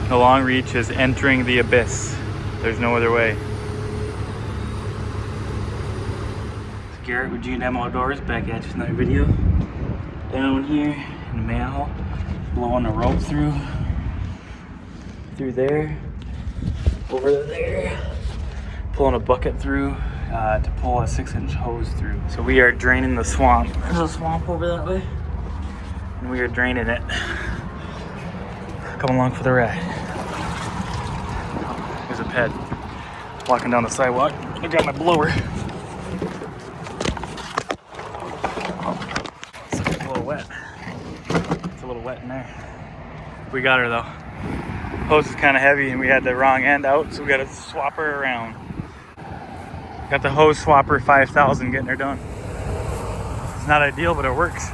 The long reach is entering the abyss. There's no other way. It's Garrett with G&M Outdoors back at you with another video. Down here in the manhole, blowing a rope through there, over there, pulling a bucket through to pull a 6-inch hose through. So we are draining the swamp. There's a swamp over that way, and we are draining it. Come along for the ride. There's a ped walking down the sidewalk. I got my blower. It's a little wet. It's a little wet in there. We got her though. Hose is kind of heavy and we had the wrong end out, so we got to swap her around. Got the hose swapper 5000 getting her done. It's not ideal, but it works.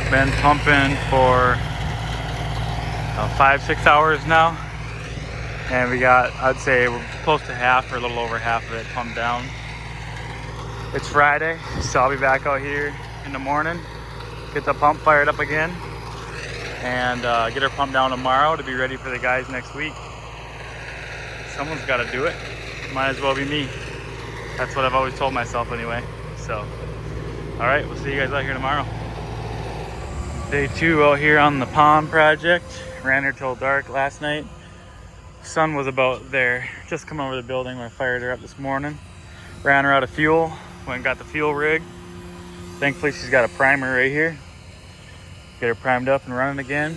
Been pumping for 5-6 hours now, and we got, I'd say we're close to half or a little over half of it pumped down. It's Friday, so I'll be back out here in the morning, get the pump fired up again, and get her pumped down tomorrow to be ready for the guys next week. Someone's got to do it. Might as well be me. That's what I've always told myself anyway. So, all right, we'll see you guys out here tomorrow. Day 2 out here on the pond project. Ran her till dark last night. Sun was about there. Just come over the building when I fired her up this morning. Ran her out of fuel. Went and got the fuel rig. Thankfully she's got a primer right here. Get her primed up and running again.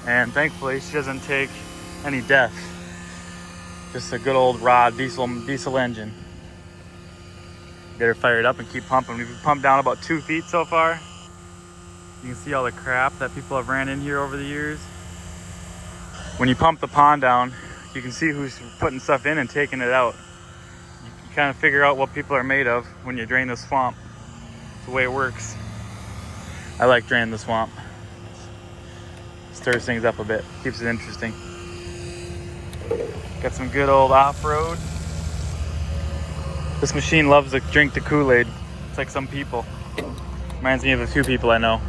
And thankfully she doesn't take any death. Just a good old raw diesel engine. Get her fired up and keep pumping. We've pumped down about 2 feet so far. You can see all the crap that people have ran in here over the years. When you pump the pond down, you can see who's putting stuff in and taking it out. You kind of figure out what people are made of when you drain the swamp. It's the way it works. I like draining the swamp. Stirs things up a bit, keeps it interesting. Got some good old off-road. This machine loves to drink the Kool-Aid. It's like some people. Reminds me of a few people I know.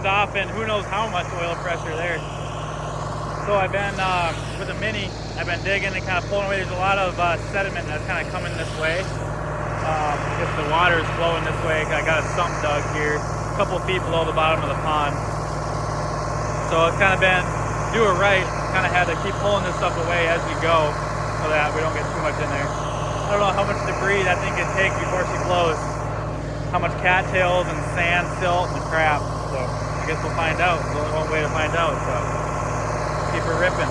Off and who knows how much oil pressure there. So I've been with a mini, I've been digging and kind of pulling away. There's a lot of sediment that's kind of coming this way because the water is flowing this way. I got a sump dug here a couple of feet below the bottom of the pond, so it's kind of been do it right, kind of had to keep pulling this stuff away as we go so that we don't get too much in there. I don't know how much debris that thing can take before she blows, how much cattails and sand, silt and crap. So I guess we'll find out. There's only one way to find out, so keep her ripping.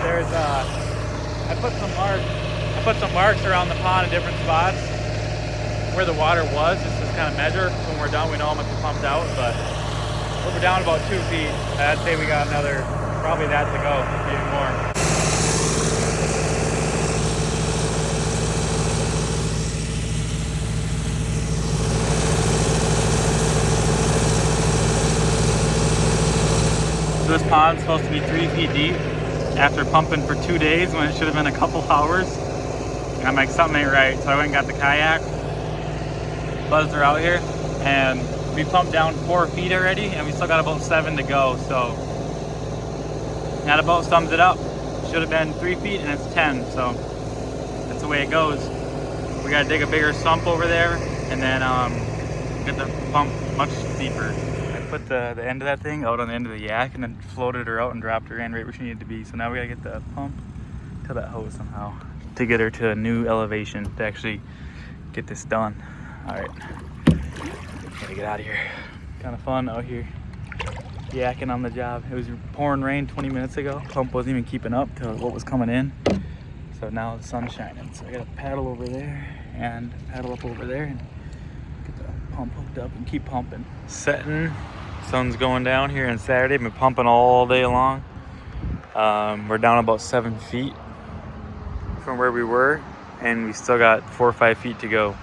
There's I put some marks around the pond in different spots where the water was, just to kind of measure. So when we're done, we know how much we pumped out, but we're down about 2 feet. I'd say we got another, probably that to go, maybe more. So this pond's supposed to be 3 feet deep after pumping for 2 days when it should have been a couple hours. And I'm like, something ain't right. So I went and got the kayak, buzzed her out here, and we pumped down 4 feet already, and we still got about 7 to go. So that about sums it up. Should have been 3 feet and it's 10. So that's the way it goes. We gotta dig a bigger sump over there and then get the pump much deeper. Put the end of that thing out on the end of the yak and then floated her out and dropped her in right where she needed to be. So now we gotta get the pump to that hose somehow to get her to a new elevation to actually get this done. All right, gotta get out of here. Kind of fun out here yakking on the job. It was pouring rain 20 minutes ago. Pump wasn't even keeping up to what was coming in. So now the sun's shining. So I gotta paddle over there and paddle up over there and get the pump hooked up and keep pumping. Setting, sun's going down here on Saturday. Been pumping all day long. We're down about 7 feet from where we were, and we still got 4 or 5 feet to go.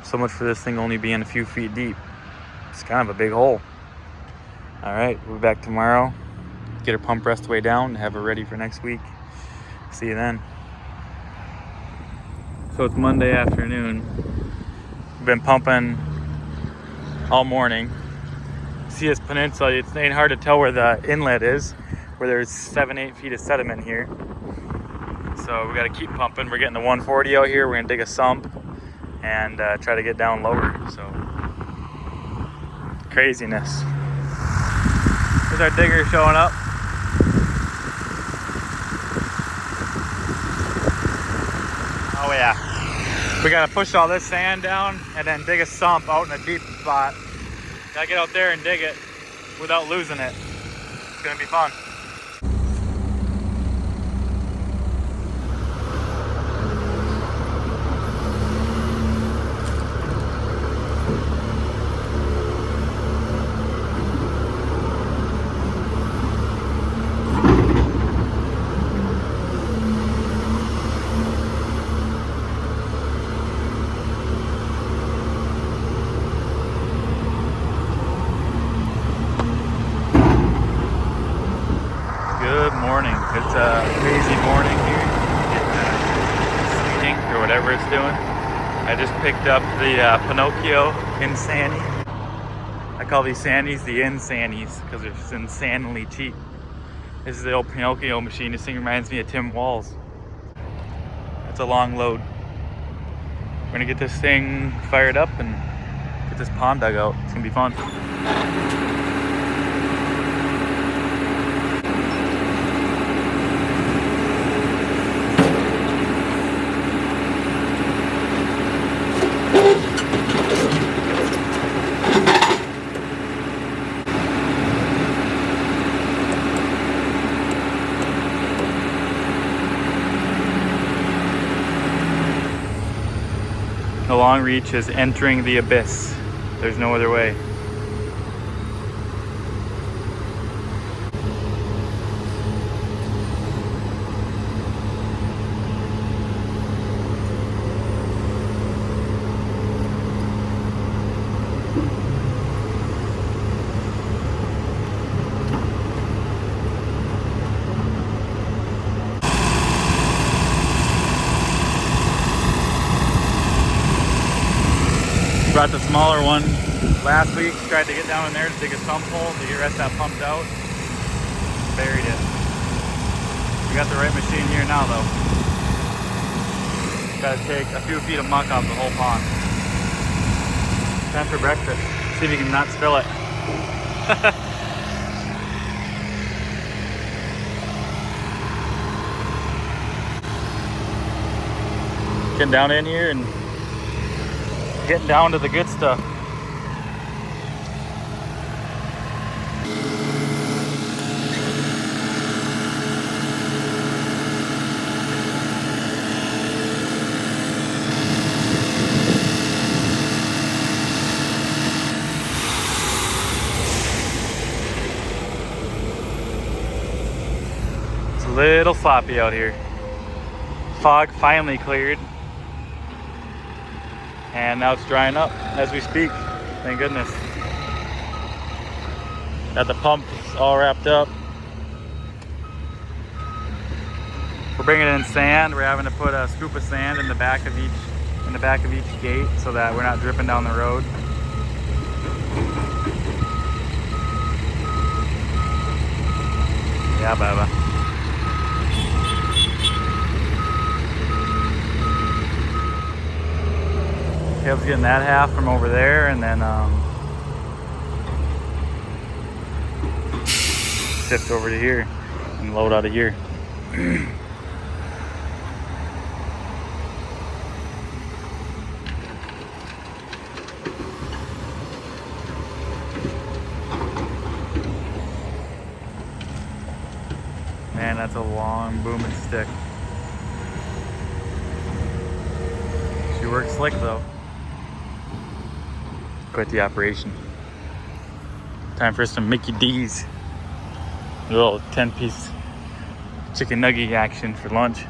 So much for this thing only being a few feet deep. It's kind of a big hole. All right, we'll be back tomorrow. Get our pump rest way down and have it ready for next week. See you then. So it's Monday afternoon. We've been pumping all morning. See this peninsula, it ain't hard to tell where the inlet is, where there's 7-8 feet of sediment here. So we gotta keep pumping. We're getting the 140 out here. We're gonna dig a sump and try to get down lower. So craziness. There's our digger showing up. Oh yeah. We gotta push all this sand down and then dig a sump out in a deep spot. Gotta get out there and dig it without losing it. It's gonna be fun. Good morning. It's a crazy morning here. Sleeting or whatever it's doing. I just picked up the Pinocchio Insanity. I call these Sandies the Insannies because they're just insanely cheap. This is the old Pinocchio machine. This thing reminds me of Tim Walls. It's a long load. We're gonna get this thing fired up and get this pond dug out. It's gonna be fun. The long reach is entering the abyss. There's no other way. Brought the smaller one last week, tried to get down in there to dig a sump hole to get the rest of that pumped out. Buried it. We got the right machine here now though. Gotta take a few feet of muck off the whole pond. Time for breakfast. See if you can not spill it. Getting down in here and getting down to the good stuff. It's a little sloppy out here. Fog finally cleared. And now it's drying up as we speak. Thank goodness. Got the pumps all wrapped up. We're bringing in sand. We're having to put a scoop of sand in the back of each gate so that we're not dripping down the road. Yeah, Baba. Kev's getting that half from over there, and then shift over to here and load out of here. Man, that's a long booming stick. She works slick though. Quite the operation. Time for some Mickey D's. A little 10-piece chicken nugget action for lunch.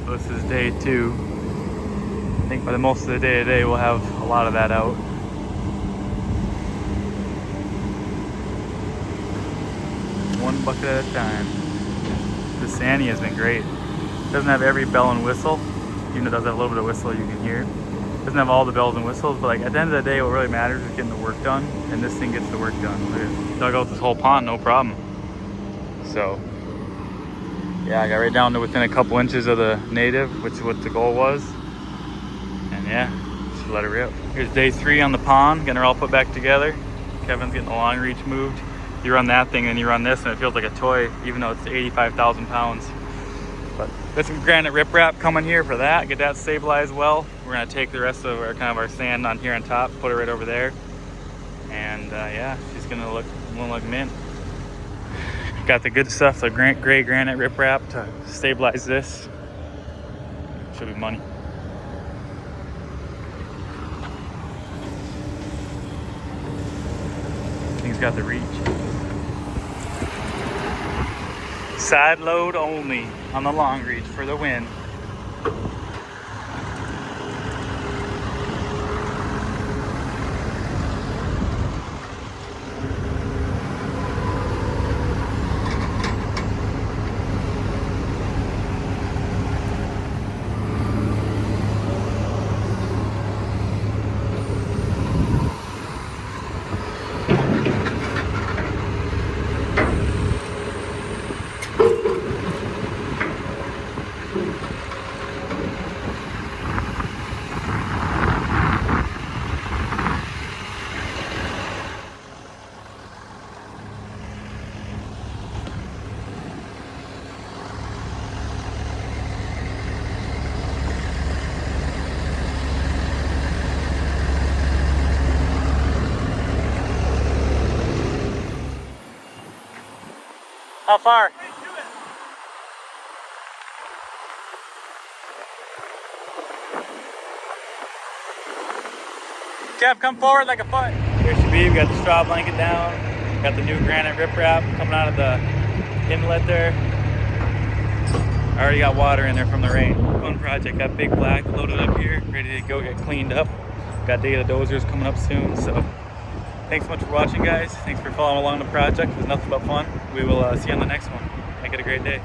This is day 2. I think by the most of the day today we'll have a lot of that out. One bucket at a time. The Sani has been great. It doesn't have every bell and whistle, even though it does have a little bit of whistle you can hear. It doesn't have all the bells and whistles, but like at the end of the day what really matters is getting the work done, and this thing gets the work done. Look at it. Dug out this whole pond, no problem. So yeah, I got right down to within a couple inches of the native, which is what the goal was. And yeah, just let it rip. Here's day 3 on the pond, getting her all put back together. Kevin's getting the long reach moved. You run that thing and you run this and it feels like a toy, even though it's 85,000 pounds. But there's some granite riprap coming here for that, get that stabilized well. We're gonna take the rest of our sand on here on top, put it right over there. And yeah, she's gonna look mint. Got the good stuff, the gray granite riprap to stabilize this. Should be money. Thing's got the reach. Side load only on the long reach for the win. How far? Kev, come forward like a foot. Here she be. We got the straw blanket down. Got the new granite riprap coming out of the inlet there. I already got water in there from the rain. Fun project. Got Big Black loaded up here, ready to go get cleaned up. Got day of the dozers coming up soon. So thanks so much for watching, guys. Thanks for following along the project. It was nothing but fun. We will see you on the next one. Make it a great day.